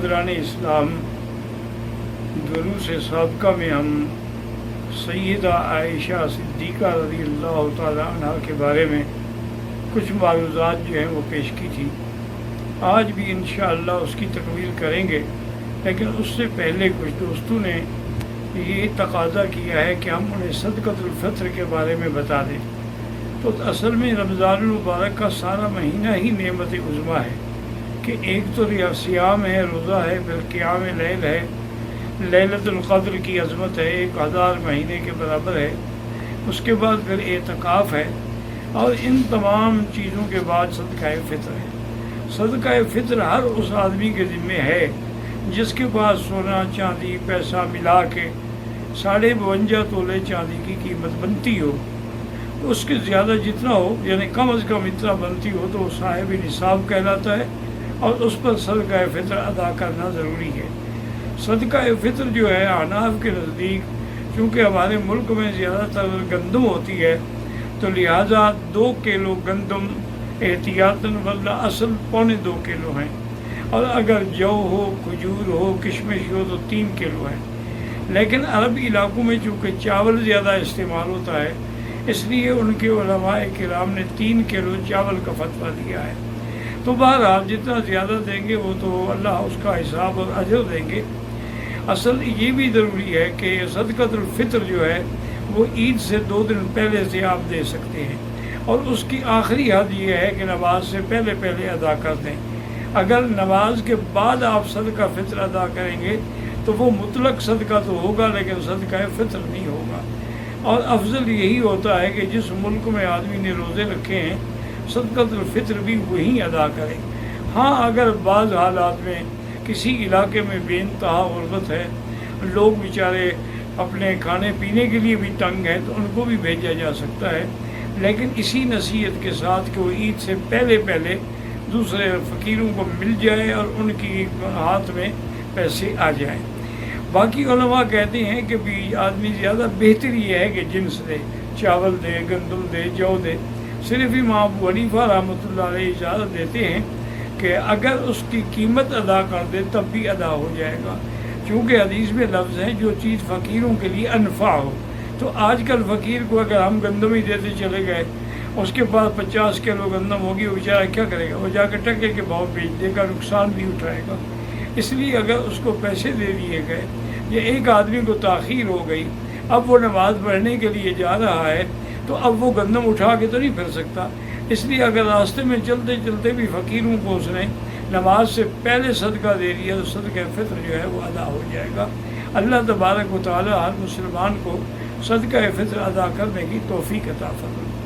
برادران اسلام، دروس سابقہ میں ہم سیدہ عائشہ صدیقہ رضی اللہ تعالیٰ عنہ کے بارے میں کچھ معلومات جو ہیں وہ پیش کی تھی۔ آج بھی انشاءاللہ اس کی تکمیل کریں گے، لیکن اس سے پہلے کچھ دوستوں نے یہ تقاضا کیا ہے کہ ہم انہیں صدقۃ الفطر کے بارے میں بتا دیں۔ تو اصل میں رمضان المبارک کا سارا مہینہ ہی نعمت عظمیٰ ہے کہ ایک تو سیام ہے، روزہ ہے، پھر قیام لیل ہے، لیلۃ القدر کی عظمت ہے، 1000 مہینے کے برابر ہے، اس کے بعد پھر اعتکاف ہے، اور ان تمام چیزوں کے بعد صدقہ فطر ہے۔ صدقہ فطر ہر اس آدمی کے ذمہ ہے جس کے پاس سونا چاندی پیسہ ملا کے 52.5 تولے چاندی کی قیمت بنتی ہو، اس کے زیادہ جتنا ہو، یعنی کم از کم اتنا بنتی ہو، تو وہ صاحب نصاب کہلاتا ہے، اور اس پر صدقہ فطر ادا کرنا ضروری ہے۔ صدقہ فطر جو ہے احناف کے نزدیک، چونکہ ہمارے ملک میں زیادہ تر گندم ہوتی ہے، تو لہٰذا 2 کلو گندم احتیاطاً، ورنہ اصل 2.25 کلو ہیں، اور اگر جو ہو، کھجور ہو، کشمش ہو تو 3 کلو ہے۔ لیکن عرب علاقوں میں چونکہ چاول زیادہ استعمال ہوتا ہے، اس لیے ان کے علماء کرام نے 3 کلو چاول کا فتویٰ دیا ہے۔ تو بہرحال جتنا زیادہ دیں گے وہ تو اللہ اس کا حساب اور اجر دیں گے۔ اصل یہ بھی ضروری ہے کہ صدقۃ الفطر جو ہے وہ عید سے 2 دن پہلے سے آپ دے سکتے ہیں، اور اس کی آخری حد یہ ہے کہ نماز سے پہلے ادا کر دیں۔ اگر نماز کے بعد آپ صدقہ فطر ادا کریں گے تو وہ مطلق صدقہ تو ہوگا، لیکن صدقہ فطر نہیں ہوگا۔ اور افضل یہی ہوتا ہے کہ جس ملک میں آدمی نے روزے رکھے ہیں، صدقۃ الفطر بھی وہیں ادا کرے۔ ہاں، اگر بعض حالات میں کسی علاقے میں بے انتہا غربت ہے، لوگ بیچارے اپنے کھانے پینے کے لیے بھی تنگ ہیں، تو ان کو بھی بھیجا جا سکتا ہے، لیکن اسی نصیحت کے ساتھ کہ وہ عید سے پہلے دوسرے فقیروں کو مل جائے اور ان کی ہاتھ میں پیسے آ جائیں۔ باقی علماء کہتے ہیں کہ بھی آدمی زیادہ بہتر یہ ہے کہ جنس دے، چاول دے، گندم دے، جو دے۔ صرف امام ابو حنیفہ رحمۃ اللہ علیہ اجازت دیتے ہیں کہ اگر اس کی قیمت ادا کر دے تب بھی ادا ہو جائے گا، چونکہ حدیث میں لفظ ہے جو چیز فقیروں کے لیے انفع ہو۔ تو آج کل فقیر کو اگر ہم گندم ہی دیتے چلے گئے، اس کے بعد 50 کلو گندم ہوگی، وہ بیچارہ کیا کرے گا؟ وہ جا کے ٹکے کے بھاؤ بیچ دے گا، نقصان بھی اٹھائے گا۔ اس لیے اگر اس کو پیسے دے دیے گئے، یا ایک آدمی کو تاخیر ہو گئی، اب وہ نماز پڑھنے کے لیے جا رہا ہے، تو اب وہ گندم اٹھا کے تو نہیں پھر سکتا۔ اس لیے اگر راستے میں چلتے بھی فقیروں کو اس نے نماز سے پہلے صدقہ دے دیا تو صدقہ فطر جو ہے وہ ادا ہو جائے گا۔ اللہ تبارک و تعالی ہر مسلمان کو صدقہ فطر ادا کرنے کی توفیق عطا فرمائے۔